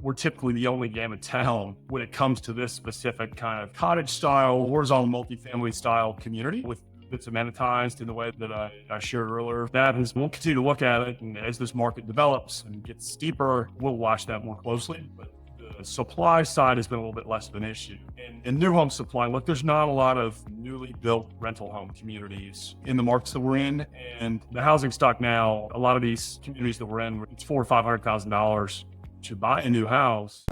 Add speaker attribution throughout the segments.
Speaker 1: we're typically the only game in town when it comes to this specific kind of cottage style, horizontal multifamily style community with it's amenitized in the way that I shared earlier. We'll continue to look at it, and as this market develops and gets steeper, we'll watch that more closely. But the supply side has been a little bit less of an issue. And new home supply, look, there's not a lot of newly built rental home communities in the markets that we're in. And the housing stock now, a lot of these communities that we're in, it's $400,000 or $500,000 to buy a new house.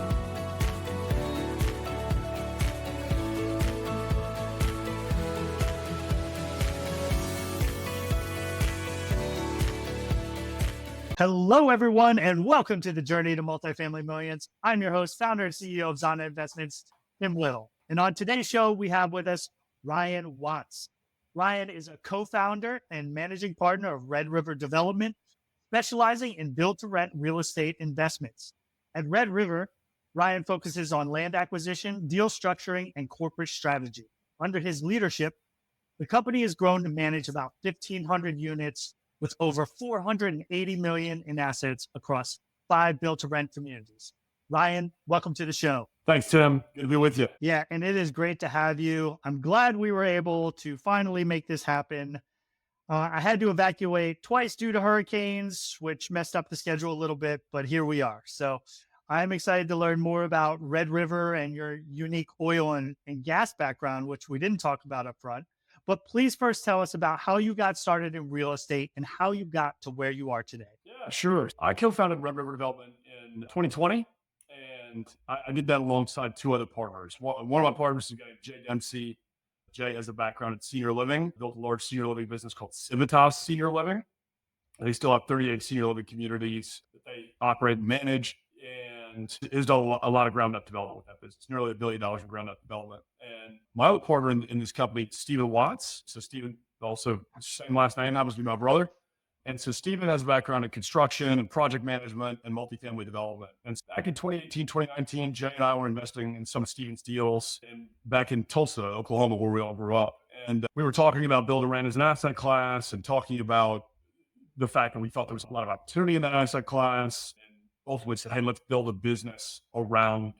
Speaker 2: Hello, everyone, and welcome to the Journey to Multifamily Millions. I'm your host, founder and CEO of Zana Investments, Tim Little. And on today's show, we have with us Ryan Watts. Ryan is a co-founder and managing partner of Red River Development, specializing in build-to-rent real estate investments. At Red River, Ryan focuses on land acquisition, deal structuring, and corporate strategy. Under his leadership, the company has grown to manage about 1,500 units with over $480 million in assets across 5 build-to-rent communities. Ryan, welcome to the show.
Speaker 1: Thanks, Tim. Good to be with you.
Speaker 2: Yeah, and it is great to have you. I'm glad we were able to finally make this happen. I had to evacuate twice due to hurricanes, which messed up the schedule a little bit, but here we are. So I'm excited to learn more about Red River and your unique oil and gas background, which we didn't talk about up front. But please first tell us about how you got started in real estate and how you got to where you are today.
Speaker 1: Yeah, sure. I co-founded Red River Development in 2020, and I did that alongside 2 other partners. One of my partners is a guy named Jay Dempsey. Jay has a background in senior living, built a large senior living business called Civitas Senior Living. They still have 38 senior living communities that they operate and manage, and has done a lot of ground up development with that business, nearly $1 billion in ground up development. And my other partner in this company, Stephen Watts. So Stephen, also same last name, happens to be my brother. And so Stephen has a background in construction and project management and multifamily development. And back in 2018, 2019, Jay and I were investing in some of Stephen's deals back in Tulsa, Oklahoma, where we all grew up. And we were talking about build-to-rent as an asset class and talking about the fact that we thought there was a lot of opportunity in that asset class. And ultimately said, hey, let's build a business around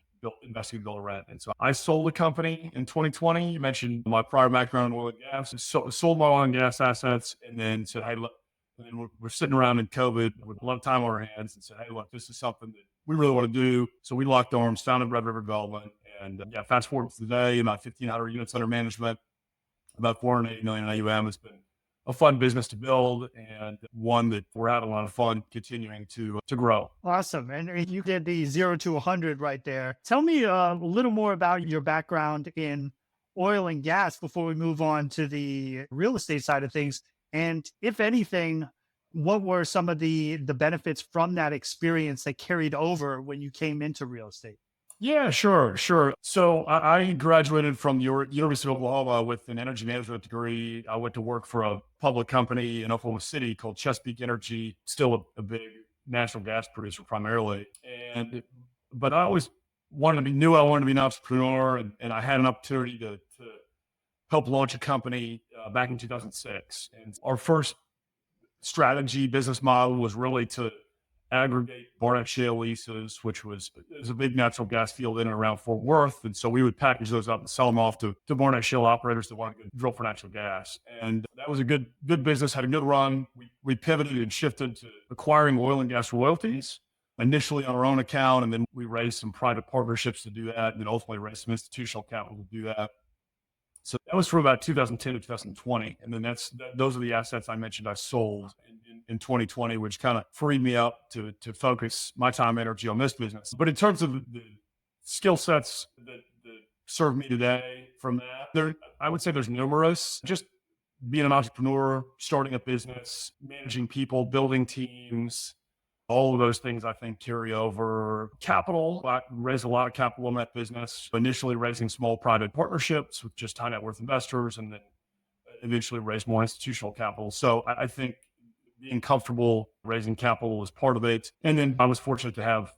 Speaker 1: investing in build-to-rent. And so I sold the company in 2020. You mentioned my prior background in oil and gas. So sold my oil and gas assets and then said, hey, look, and then we're sitting around in COVID with a lot of time on our hands and said, hey, look, this is something that we really want to do. So we locked arms, founded Red River Development. And fast forward to today, about 1,500 units under management, about $480 million in AUM. It's been a fun business to build and one that we're having a lot of fun continuing to grow.
Speaker 2: Awesome. And you did the 0 to 100 right there. Tell me a little more about your background in oil and gas before we move on to the real estate side of things. And if anything, what were some of the benefits from that experience that carried over when you came into real estate?
Speaker 1: Yeah, sure. So I graduated from the University of Oklahoma with an energy management degree. I went to work for a public company in Oklahoma City called Chesapeake Energy, still a big natural gas producer primarily. But I always knew I wanted to be an entrepreneur, and I had an opportunity to help launch a company back in 2006. And our first strategy business model was really to aggregate Barnett Shale leases, which was a big natural gas field in and around Fort Worth. And so we would package those up and sell them off to Barnett Shale operators that wanted to drill for natural gas. And that was a good business, had a good run. We pivoted and shifted to acquiring oil and gas royalties, initially on our own account. And then we raised some private partnerships to do that. And then ultimately raised some institutional capital to do that. So that was from about 2010 to 2020. And then those are the assets I mentioned I sold in 2020, which kind of freed me up to focus my time and energy on this business. But in terms of the skill sets that serve me today from that, I would say there's numerous. Just being an entrepreneur, starting a business, managing people, building teams, all of those things I think carry over. Capital, I raised a lot of capital in that business, initially raising small private partnerships with just high net worth investors, and then eventually raised more institutional capital. So I think being comfortable raising capital is part of it. And then I was fortunate to have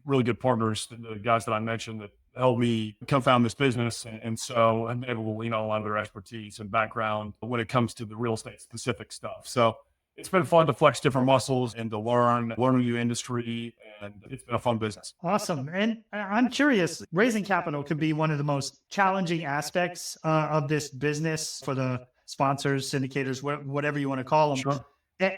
Speaker 1: really good partners, the guys that I mentioned that helped me co-found this business. And so I've been able to lean on a lot of their expertise and background when it comes to the real estate specific stuff. So it's been fun to flex different muscles and to learn a new industry. And it's been a fun business.
Speaker 2: Awesome. And I'm curious, raising capital could be one of the most challenging aspects of this business for the sponsors, syndicators, whatever you want to call them.
Speaker 1: Sure.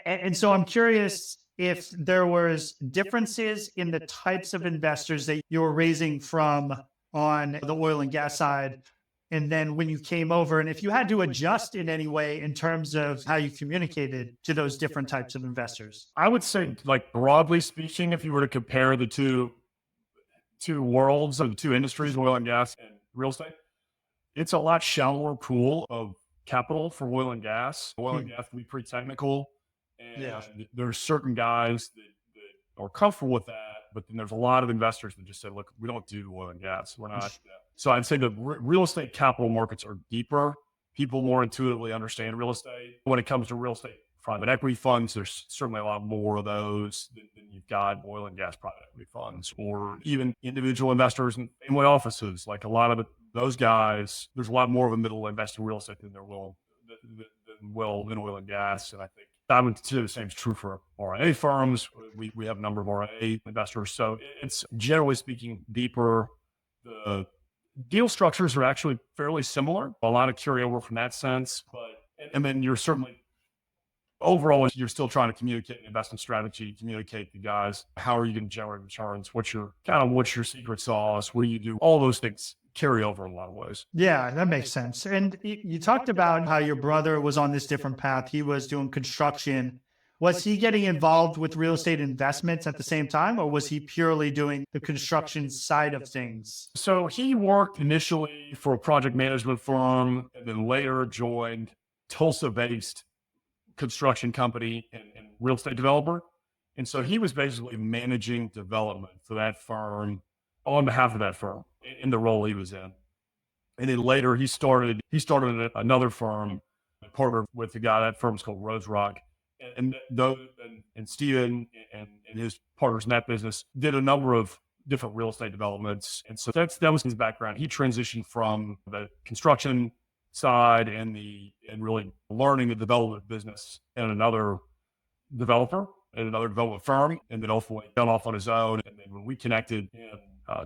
Speaker 2: And so I'm curious if there was differences in the types of investors that you were raising from on the oil and gas side. And then when you came over, and if you had to adjust in any way in terms of how you communicated to those different types of investors.
Speaker 1: I would say, like, broadly speaking, if you were to compare the two worlds of the two industries, oil and gas and real estate, it's a lot shallower pool of capital for oil and gas. Oil and gas can be pretty technical. And there's certain guys that are comfortable with that, but then there's a lot of investors that just say, look, we don't do oil and gas. We're not. So I'd say the real estate capital markets are deeper. People more intuitively understand real estate. When it comes to real estate private equity funds, there's certainly a lot more of those than you've got oil and gas private equity funds, or even individual investors in family offices. Like a lot of those guys, there's a lot more of a middle invest in real estate than there will in oil and gas. And I think I would consider the same is true for RIA firms. We have a number of RIA investors. So it's generally speaking deeper. The deal structures are actually fairly similar. A lot of carryover from that sense. And then you're certainly overall, you're still trying to communicate an investment strategy, communicate to guys, how are you going to generate returns? What's your secret sauce? What do you do? All those things carry over in a lot of ways.
Speaker 2: Yeah, that makes sense. And you talked about how your brother was on this different path. He was doing construction. Was he getting involved with real estate investments at the same time, or was he purely doing the construction side of things?
Speaker 1: So he worked initially for a project management firm and then later joined Tulsa-based construction company and real estate developer. And so he was basically managing development for that firm on behalf of that firm in the role he was in. And then later he started another firm, partnered with the guy. That firm's called Rose Rock. And Steven and his partners in that business did a number of different real estate developments. And so that was his background. He transitioned from the construction side and really learning the development business in another developer at another development firm, and then ultimately done off on his own. And then when we connected in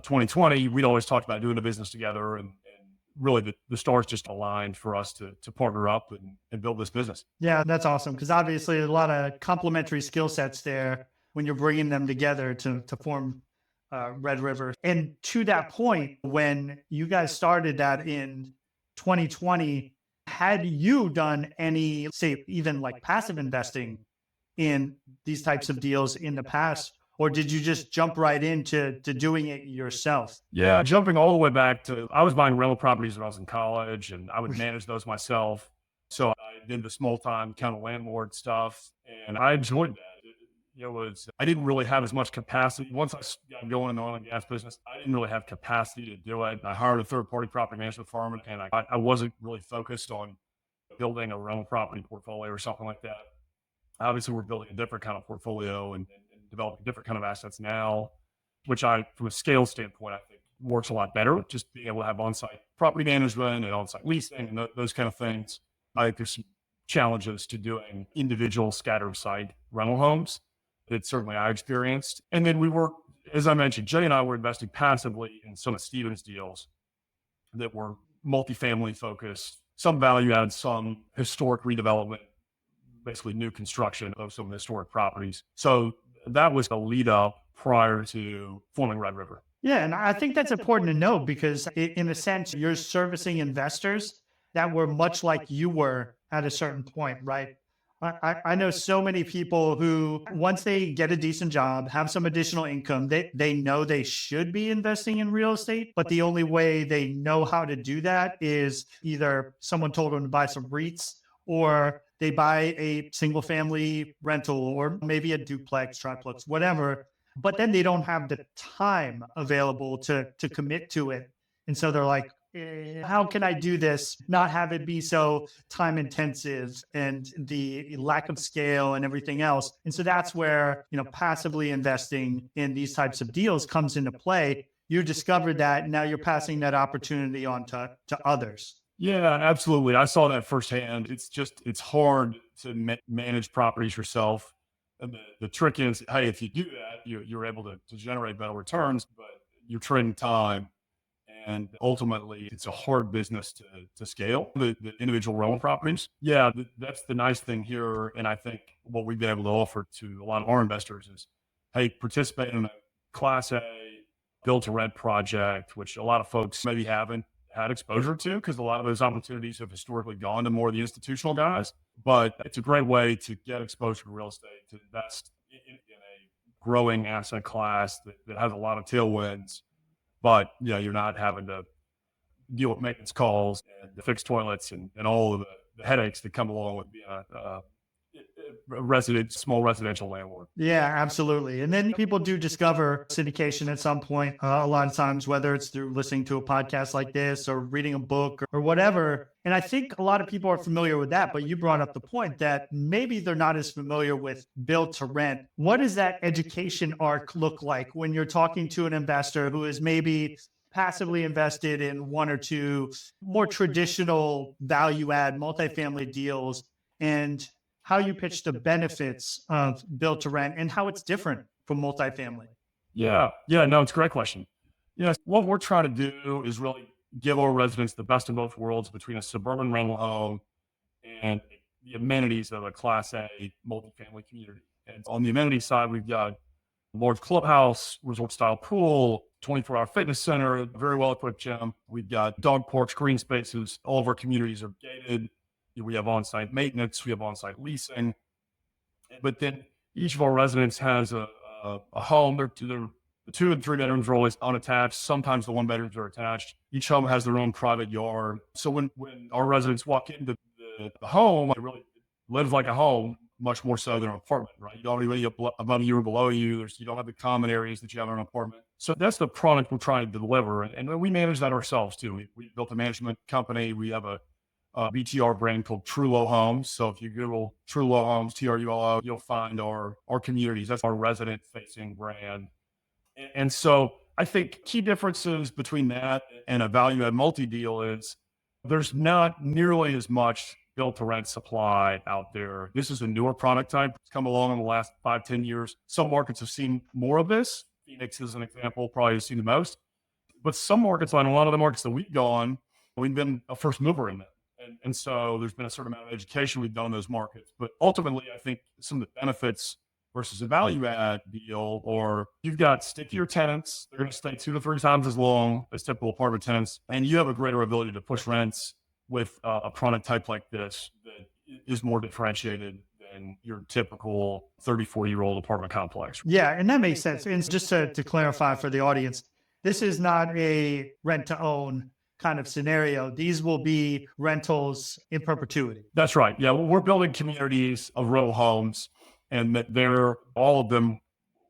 Speaker 1: 2020, we'd always talked about doing a business together, and really the stars just aligned for us to partner up and build this business.
Speaker 2: Yeah, that's awesome, because obviously a lot of complementary skill sets there when you're bringing them together to form Red River. And to that point, when you guys started that in 2020, had you done any, say, even like passive investing in these types of deals in the past, or did you just jump right into doing it yourself?
Speaker 1: Yeah, jumping all the way back to, I was buying rental properties when I was in college, and I would manage those myself. So I did the small time kind of landlord stuff, and I enjoyed that. I didn't really have as much capacity. Once I got going in the oil and gas business, I didn't really have capacity to do it. I hired a third-party property management firm, and I wasn't really focused on building a rental property portfolio or something like that. Obviously, we're building a different kind of portfolio and developing different kind of assets now, which from a scale standpoint, I think works a lot better. Just being able to have on-site property management and on-site leasing and those kind of things. I think there's some challenges to doing individual scattered site rental homes that certainly I experienced. And then we were, as I mentioned, Jay and I were investing passively in some of Steven's deals that were multifamily focused, some value add, some historic redevelopment, basically new construction of some historic properties. So that was the lead up prior to forming Red River.
Speaker 2: Yeah, and I think that's important to know, because in a sense, you're servicing investors that were much like you were at a certain point, right? I know so many people who, once they get a decent job, have some additional income, they know they should be investing in real estate, but the only way they know how to do that is either someone told them to buy some REITs, or they buy a single family rental, or maybe a duplex, triplex, whatever, but then they don't have the time available to commit to it. And so they're like, how can I do this, not have it be so time intensive and the lack of scale and everything else? And so that's where, passively investing in these types of deals comes into play. You discovered that, and now you're passing that opportunity on to others.
Speaker 1: Yeah, absolutely. I saw that firsthand. It's hard to manage properties yourself. And the trick is, hey, if you do that, you're able to generate better returns, but you're trading time. And ultimately, it's a hard business to scale the individual rental properties. Yeah, that's the nice thing here. And I think what we've been able to offer to a lot of our investors is, hey, participate in a Class A build to rent project, which a lot of folks maybe haven't had exposure to because a lot of those opportunities have historically gone to more of the institutional guys. But it's a great way to get exposure to real estate, to invest in a growing asset class that has a lot of tailwinds, but you're not having to deal with maintenance calls and the fixed toilets and all of the headaches that come along with being a small residential landlord.
Speaker 2: Yeah, absolutely. And then people do discover syndication at some point, a lot of times, whether it's through listening to a podcast like this or reading a book or whatever. And I think a lot of people are familiar with that, but you brought up the point that maybe they're not as familiar with build to rent. What does that education arc look like when you're talking to an investor who is maybe passively invested in one or two more traditional value add multifamily deals, and how you pitch the benefits of build to rent and how it's different from multifamily?
Speaker 1: Yeah, no, it's a great question. What we're trying to do is really give our residents the best of both worlds between a suburban rental home and the amenities of a Class A multifamily community. And on the amenity side, we've got a large clubhouse, resort style pool, 24-hour fitness center, very well equipped gym. We've got dog parks, green spaces. All of our communities are gated. We have on site maintenance, we have on site leasing. But then each of our residents has a home. The 2 and 3 bedrooms are always unattached. Sometimes the 1 bedrooms are attached. Each home has their own private yard. So when our residents walk into the home, it really lives like a home, much more so than an apartment, right? You don't have anybody above you or below you. You don't have the common areas that you have in an apartment. So that's the product we're trying to deliver. And we manage that ourselves too. We built a management company. We have a BTR brand called Trulo Homes. So if you Google Trulo Homes, TRULO, you'll find our communities. That's our resident facing brand. And so I think key differences between that and a value add multi deal is there's not nearly as much built to rent supply out there. This is a newer product type. It's come along in the last 5-10 years. Some markets have seen more of this. Phoenix is an example, probably has seen the most. But some markets, like a lot of the markets that we've gone, we've been a first mover in them. And so there's been a certain amount of education we've done in those markets. But ultimately, I think some of the benefits versus a value add deal, or you've got stickier tenants. They're going to stay 2 to 3 times as long as typical apartment tenants. And you have a greater ability to push rents with a product type like this that is more differentiated than your typical 30-40-year-old apartment complex.
Speaker 2: Yeah, and that makes sense. And just to clarify for the audience, this is not a rent to own kind of scenario. These will be rentals in perpetuity.
Speaker 1: That's right. Yeah, we're building communities of rental homes, and that all of them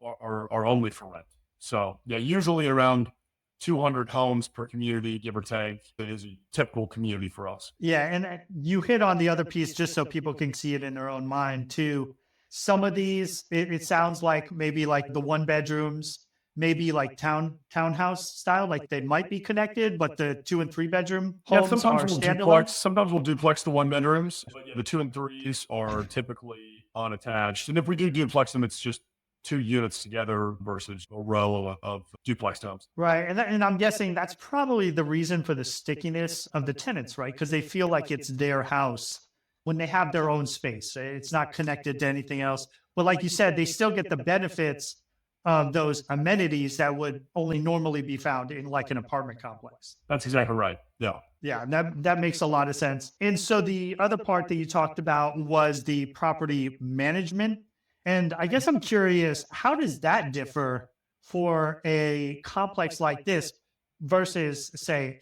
Speaker 1: are only for rent. So yeah, usually around 200 homes per community, give or take. It is a typical community for us.
Speaker 2: Yeah, and you hit on the other piece just so people can see it in their own mind too. Some of these, it sounds like maybe like the 1 bedrooms, maybe like townhouse style, like they might be connected, but the 2 and 3 bedroom homes
Speaker 1: sometimes
Speaker 2: are
Speaker 1: we'll
Speaker 2: standalone.
Speaker 1: duplex the 1 bedrooms, but the 2 and 3s are typically unattached. And if we do duplex them, it's just 2 units together versus a row of duplex homes.
Speaker 2: Right. And I'm guessing that's probably the reason for the stickiness of the tenants, right? Because they feel like it's their house when they have their own space. It's not connected to anything else. But like you said, they still get the benefits of those amenities that would only normally be found in like an apartment complex.
Speaker 1: That's exactly right. Yeah.
Speaker 2: Yeah, that makes a lot of sense. And so the other part that you talked about was the property management. And I guess I'm curious, how does that differ for a complex like this versus, say,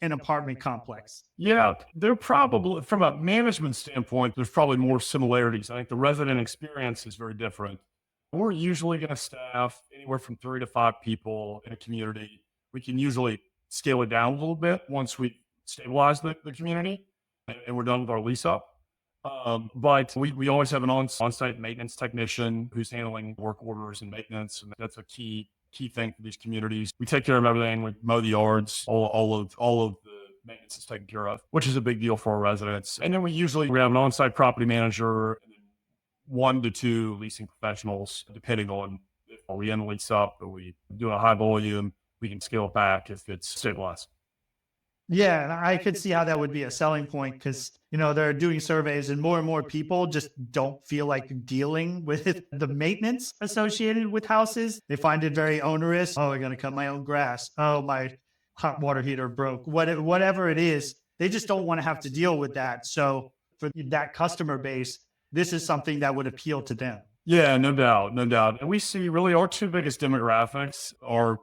Speaker 2: an apartment complex?
Speaker 1: Yeah, they're probably, from a management standpoint, there's probably more similarities. I think the resident experience is very different. We're usually going to staff anywhere from 3 to 5 people in a community. We can usually scale it down a little bit once we stabilize the community and we're done with our lease up. But we always have an on-site maintenance technician who's handling work orders and maintenance, and that's a key thing for these communities. We take care of everything. We mow the yards, all of the maintenance is taken care of, which is a big deal for our residents. And then we have an on-site property manager, and then 1 to 2 leasing professionals, depending on if we end lease up or we do a high volume, we can scale it back if it's stabilized.
Speaker 2: Yeah, and I could see how that would be a selling point because, they're doing surveys and more people just don't feel like dealing with the maintenance associated with houses. They find it very onerous. Oh, I got to cut my own grass. Oh, my hot water heater broke. Whatever it is, they just don't want to have to deal with that. So for that customer base, this is something that would appeal to them.
Speaker 1: Yeah, no doubt, no doubt. And we see really our two biggest demographics are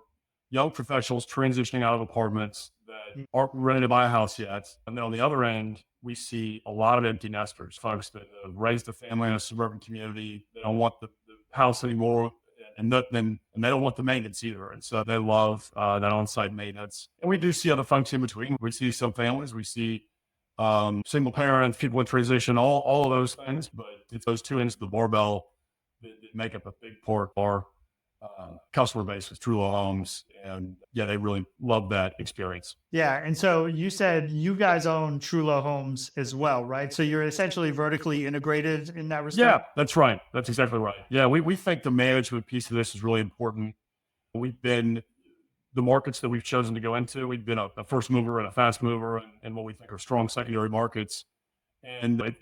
Speaker 1: young professionals transitioning out of apartments that aren't ready to buy a house yet. And then on the other end, we see a lot of empty nesters, folks that have raised a family in a suburban community. They don't want the house anymore, and they don't want the maintenance either. And so they love that on-site maintenance. And we do see other folks in between. We see some families. We see single parents, people in transition, all of those things. But it's those two ends of the barbell that make up a big part of our customer base with Trulo Homes. And yeah, they really love that experience.
Speaker 2: Yeah. And so you said you guys own Trulo Homes as well, right? So you're essentially vertically integrated in that respect?
Speaker 1: Yeah, that's right. That's exactly right. Yeah, we think the management piece of this is really important. The markets that we've chosen to go into, we've been a first mover and a fast mover and what we think are strong secondary markets. And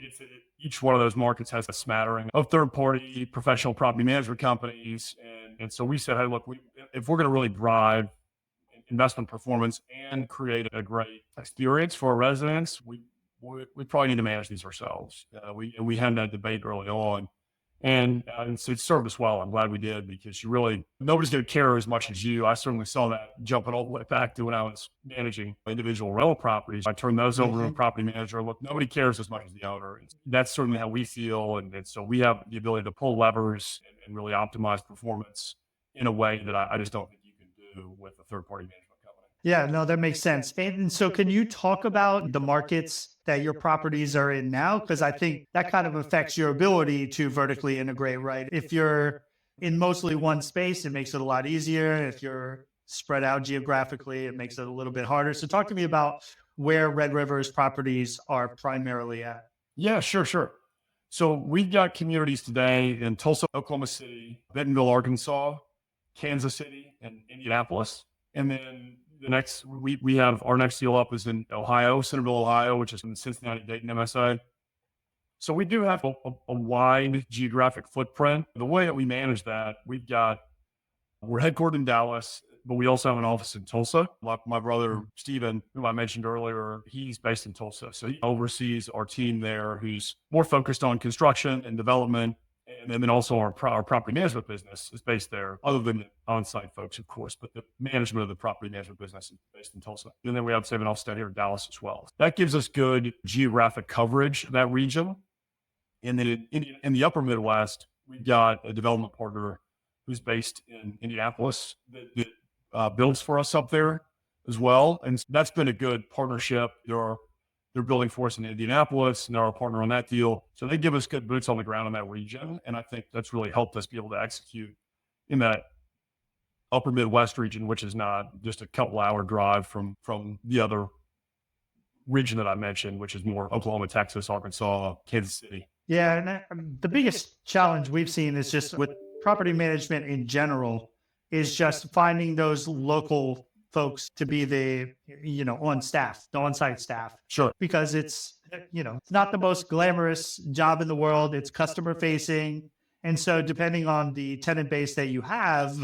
Speaker 1: each one of those markets has a smattering of third-party professional property management companies. And so we said, hey, look, if we're going to really drive investment performance and create a great experience for our residents, we probably need to manage these ourselves. We had that debate early on. And so it served us well. I'm glad we did because nobody's going to care as much as you. I certainly saw that jumping all the way back to when I was managing individual rental properties. I turned those over to a property manager. Look, nobody cares as much as the owner. That's certainly how we feel. And so we have the ability to pull levers and really optimize performance in a way that I just don't think you can do with a third party management company.
Speaker 2: Yeah, no, that makes sense. And so can you talk about the markets that your properties are in now? Because I think that kind of affects your ability to vertically integrate, right? If you're in mostly one space, it makes it a lot easier. If you're spread out geographically, it makes it a little bit harder. So talk to me about where Red River's properties are primarily at.
Speaker 1: Yeah, sure. So we've got communities today in Tulsa, Oklahoma City, Bentonville, Arkansas, Kansas City, and Indianapolis. And then we have our next deal up is in Ohio, Centerville, Ohio, which is in the Cincinnati-Dayton MSA. So we do have a wide geographic footprint. The way that we manage that, we're headquartered in Dallas, but we also have an office in Tulsa. Like my brother, Steven, who I mentioned earlier, he's based in Tulsa. So he oversees our team there who's more focused on construction and development. And then also our property management business is based there, other than the on-site folks, of course, but the management of the property management business is based in Tulsa. And then we have an offset here in Dallas as well. That gives us good geographic coverage of that region. And then in the upper Midwest, we've got a development partner who's based in Indianapolis that builds for us up there as well. And that's been a good partnership. They're building for us in Indianapolis, and they're our partner on that deal. So they give us good boots on the ground in that region. And I think that's really helped us be able to execute in that upper Midwest region, which is not just a couple hour drive from the other region that I mentioned, which is more Oklahoma, Texas, Arkansas, Kansas City.
Speaker 2: Yeah. And the biggest challenge we've seen is just with property management in general is just finding those local folks to be the on-site staff.
Speaker 1: Sure.
Speaker 2: Because it's not the most glamorous job in the world. It's customer facing. And so depending on the tenant base that you have,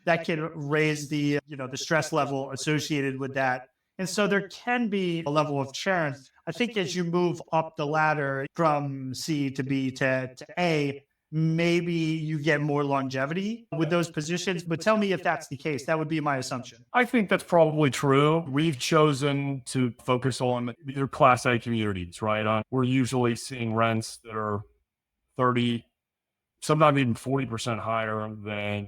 Speaker 2: that can raise the stress level associated with that. And so there can be a level of churn. I think as you move up the ladder from C to B to A, maybe you get more longevity with those positions, but tell me if that's the case. That would be my assumption.
Speaker 1: I think that's probably true. We've chosen to focus on either Class A communities, right? We're usually seeing rents that are 30, sometimes even 40% higher than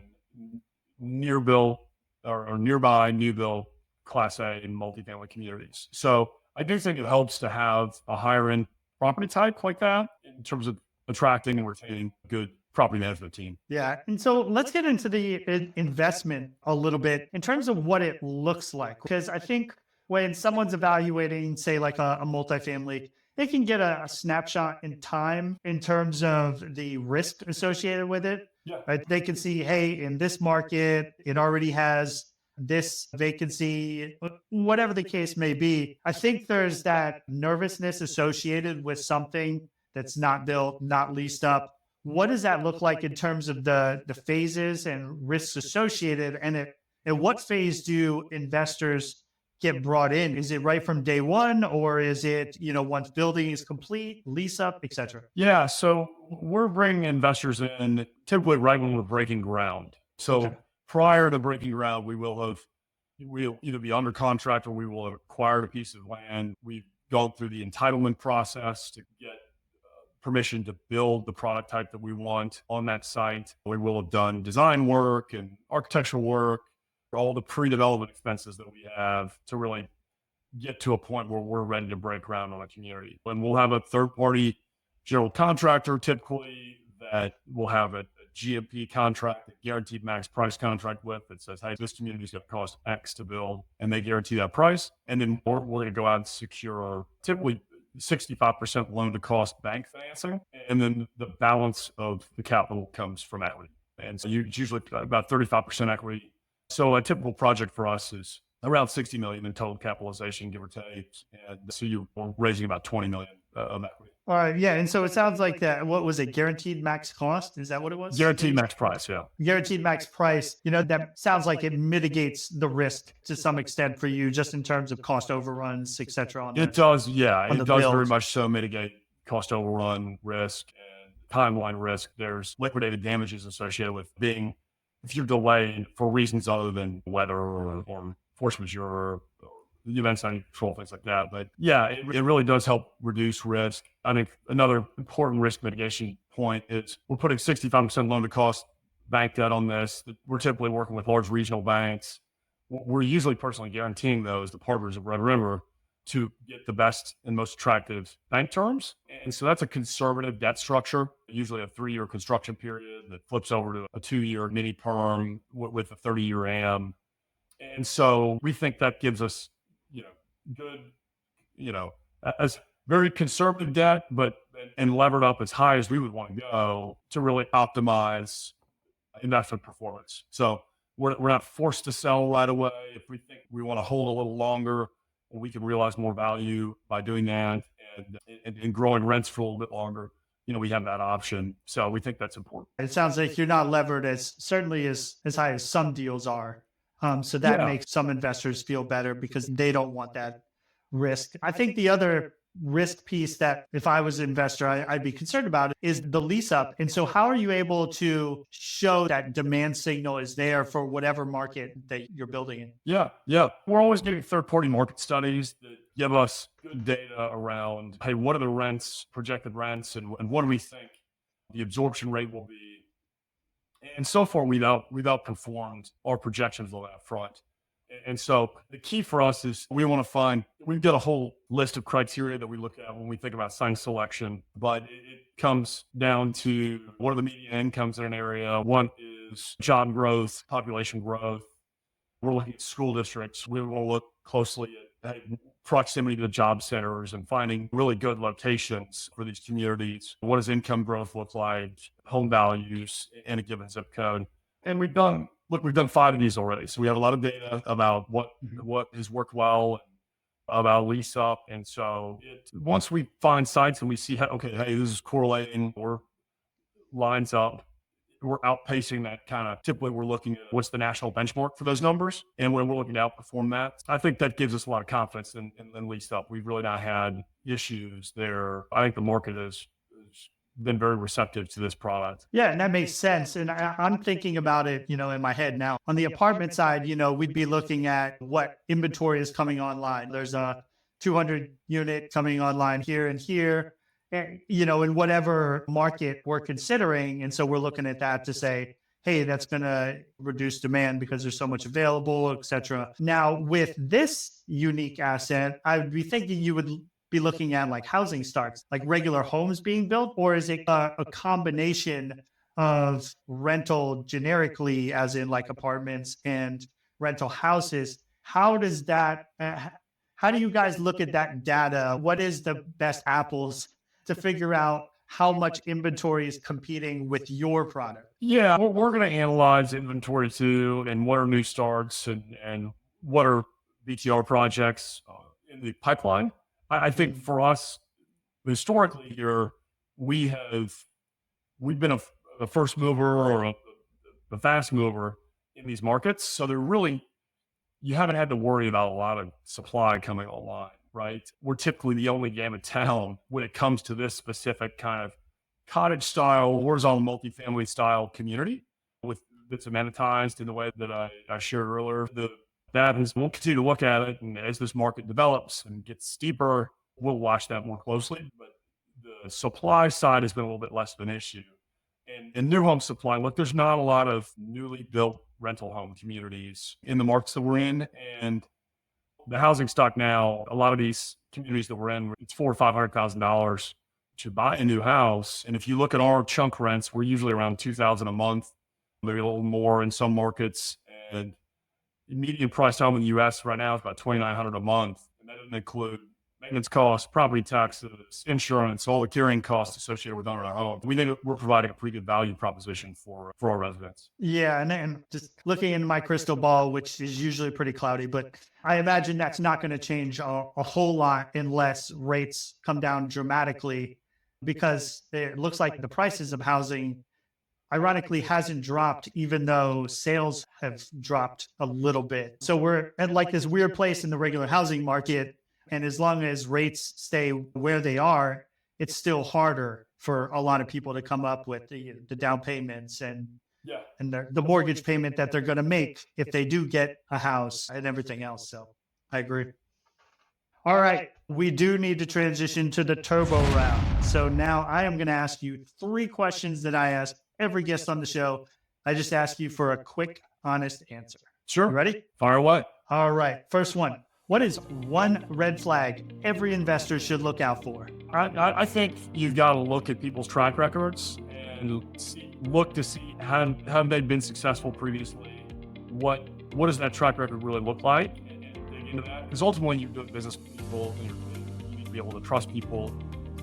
Speaker 1: near-built or nearby new-built Class A and multifamily communities. So I do think it helps to have a higher-end property type like that in terms of attracting and retaining a good property management team.
Speaker 2: Yeah. And so let's get into the investment a little bit in terms of what it looks like, because I think when someone's evaluating, say, like a multifamily, they can get a snapshot in time in terms of the risk associated with it.
Speaker 1: Yeah.
Speaker 2: Right? They can see, hey, in this market, it already has this vacancy, whatever the case may be. I think there's that nervousness associated with something that's not built, not leased up. What does that look like in terms of the phases and risks associated? And what phase do investors get brought in? Is it right from day one, or is it, once building is complete, lease up, et cetera?
Speaker 1: Yeah. So we're bringing investors in typically right when we're breaking ground. So
Speaker 2: Okay.
Speaker 1: prior to breaking ground, we'll either be under contract or we will have acquired a piece of land. We've gone through the entitlement process to get permission to build the product type that we want on that site. We will have done design work and architectural work, all the pre-development expenses that we have to really get to a point where we're ready to break ground on a community. And we'll have a third-party general contractor typically that will have a GMP contract, a guaranteed max price contract with that says, hey, this community is going to cost X to build, and they guarantee that price. And then we're going to go out and secure typically 65% loan to cost bank financing. And then the balance of the capital comes from equity. And so it's usually about 35% equity. So a typical project for us is around 60 million in total capitalization, give or take. And so you're raising about 20 million of equity.
Speaker 2: All right. Yeah. And so it sounds like that. What was it? Guaranteed max cost? Is that what it was?
Speaker 1: Guaranteed max price, yeah.
Speaker 2: Guaranteed max price. That sounds like it mitigates the risk to some extent for you, just in terms of cost overruns, et cetera.
Speaker 1: It does, yeah.
Speaker 2: on
Speaker 1: It
Speaker 2: the
Speaker 1: does very
Speaker 2: build.
Speaker 1: much so mitigate cost overrun risk and timeline risk. There's liquidated damages associated with being, if you're delayed for reasons other than weather or force majeure or the events under control, things like that. But yeah, it really does help reduce risk. I think another important risk mitigation point is we're putting 65% loan to cost bank debt on this. We're typically working with large regional banks. We're usually personally guaranteeing those, the partners of Red River, to get the best and most attractive bank terms. And so that's a conservative debt structure, usually a 3-year construction period that flips over to a 2-year mini perm with a 30-year AM. And so we think that gives us, good, as very conservative debt, but and levered up as high as we would want to go to really optimize investment performance. So we're not forced to sell right away. If we think we want to hold a little longer, we can realize more value by doing that and growing rents for a little bit longer. We have that option. So we think that's important.
Speaker 2: It sounds like you're not levered certainly as high as some deals are. So that
Speaker 1: Yeah.
Speaker 2: makes some investors feel better because they don't want that risk. I think the other risk piece that if I was an investor, I'd be concerned about is the lease up. And so how are you able to show that demand signal is there for whatever market that you're building in?
Speaker 1: Yeah. We're always getting third-party market studies that give us good data around, hey, what are the rents, projected rents, and what do we think the absorption rate will be? And so far, we've outperformed our projections on that front. And so the key for us is we've got a whole list of criteria that we look at when we think about site selection, but it comes down to what are the median incomes in an area? One is job growth, population growth. We're looking at school districts. We will look closely at proximity to the job centers and finding really good locations for these communities. What does income growth look like? Home values in a given zip code. And we've done 5 of these already. So we have a lot of data about what has worked well, about lease up. And so once we find sites and we see, hey, this is correlating or lines up, we're outpacing that kind of, typically we're looking at what's the national benchmark for those numbers. And when we're looking to outperform that, I think that gives us a lot of confidence in leased up. We've really not had issues there. I think the market has been very receptive to this product.
Speaker 2: Yeah, and that makes sense. And I'm thinking about it, in my head now. On the apartment side, we'd be looking at what inventory is coming online. There's a 200 unit coming online here and here, and, in whatever market we're considering. And so we're looking at that to say, hey, that's going to reduce demand because there's so much available, et cetera. Now, with this unique asset, I would be thinking you would be looking at like housing starts, like regular homes being built, or is it a combination of rental generically, as in like apartments and rental houses? How does that, How do you guys look at that data? What is the best apples to figure out how much inventory is competing with your product?
Speaker 1: Yeah, we're going to analyze inventory too, and what are new starts and what are BTR projects in the pipeline. I think for us, historically here, we have we've been a first mover or a fast mover in these markets, so they're really you haven't had to worry about a lot of supply coming online, right? We're typically the only game in town when it comes to this specific kind of cottage style, horizontal multifamily style community with that's amenitized in the way that I shared earlier. We'll continue to look at it, and as this market develops and gets steeper, we'll watch that more closely. But the supply side has been a little bit less of an issue. And in new home supply, look, there's not a lot of newly built rental home communities in the markets that we're in. And the housing stock now, a lot of these communities that we're in, it's $400,000 or $500,000 to buy a new house. And if you look at our chunk rents, we're usually around $2,000 a month, maybe a little more in some markets. And the median price home in the U.S. right now is about $2,900 a month, and that doesn't include maintenance costs, property taxes, insurance, all the carrying costs associated with owning our home. We think we're providing a pretty good value proposition for our residents.
Speaker 2: Yeah, and just looking in my crystal ball, which is usually pretty cloudy, but I imagine that's not going to change a whole lot unless rates come down dramatically, because it looks like the prices of housing ironically hasn't dropped, even though sales have dropped a little bit. So we're at like this weird place in the regular housing market. And as long as rates stay where they are, it's still harder for a lot of people to come up with the down payments and the mortgage payment that they're going to make if they do get a house and everything else. So I agree. All right, we do need to transition to the turbo round. So now I am going to ask you 3 questions that I ask every guest on the show. I just ask you for a quick, honest answer.
Speaker 1: Sure.
Speaker 2: You ready?
Speaker 1: Fire away.
Speaker 2: All right. First one. What is one red flag every investor should look out for?
Speaker 1: I think you've got to look at people's track records and look to see how have they been successful previously. What does that track record really look like? And dig into that. Because ultimately, you're doing business with people, and you need to be able to trust people,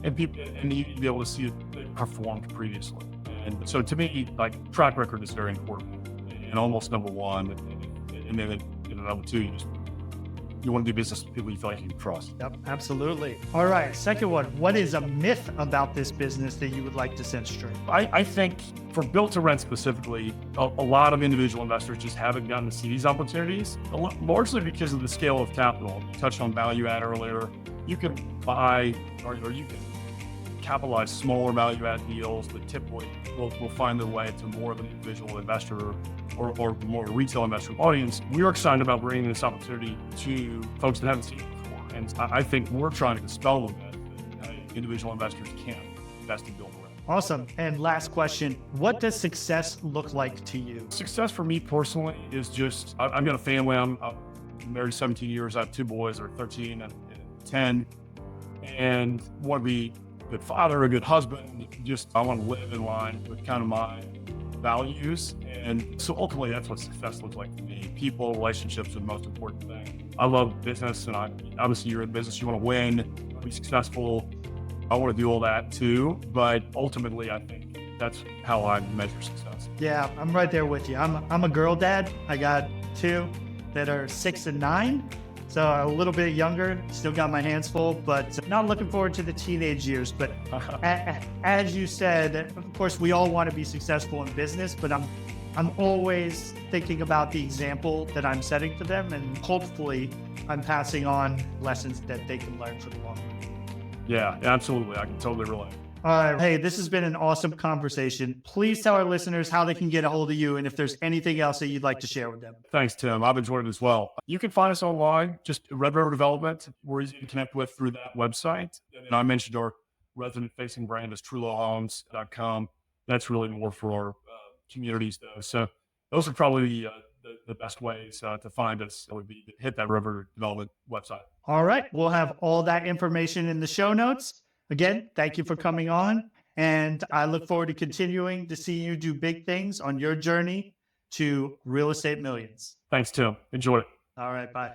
Speaker 1: and you need to be able to see if they performed previously. And so, to me, like track record is very important, and almost number one. And then number 2, you want to do business with people you feel like you can trust.
Speaker 2: Yep, absolutely. All right, second one. What is a myth about this business that you would like to set straight?
Speaker 1: I think for built to rent specifically, a lot of individual investors just haven't gotten to see these opportunities, largely because of the scale of capital. You touched on value add earlier. You can buy or you can capitalize smaller value add deals that typically will find their way to more of an individual investor or more retail investor audience. We are excited about bringing this opportunity to folks that haven't seen it before. And I think we're trying to dispel the myth that individual investors can't invest in build to rent.
Speaker 2: Awesome. And last question, what does success look like to you?
Speaker 1: Success for me personally is just, I've got a family. I'm married 17 years. I have 2 boys, they're 13 and 10. And want to be a good father, a good husband. Just, I want to live in line with kind of my values. And so ultimately, that's what success looks like to me. People, relationships are the most important thing. I love business, and obviously you're in business, you want to win, be successful. I want to do all that too, but ultimately I think that's how I measure success.
Speaker 2: Yeah, I'm right there with you. I'm a girl dad. I got 2 that are 6 and 9. So a little bit younger, still got my hands full, but not looking forward to the teenage years. But as you said, of course, we all want to be successful in business, but I'm always thinking about the example that I'm setting for them, and hopefully I'm passing on lessons that they can learn for the long run.
Speaker 1: Yeah, absolutely. I can totally relate.
Speaker 2: All right. Hey, this has been an awesome conversation. Please tell our listeners how they can get a hold of you and if there's anything else that you'd like to share with them.
Speaker 1: Thanks, Tim. I've enjoyed it as well. You can find us online, just Red River Development. We're easy to connect with through that website. And I mentioned our resident-facing brand is truelowhomes.com. That's really more for our communities, though. So those are probably the best ways to find us. It would be to hit that River Development website.
Speaker 2: All right. We'll have all that information in the show notes. Again, thank you for coming on, and I look forward to continuing to see you do big things on your journey to real estate millions.
Speaker 1: Thanks, Tim. Enjoy it.
Speaker 2: All right, bye.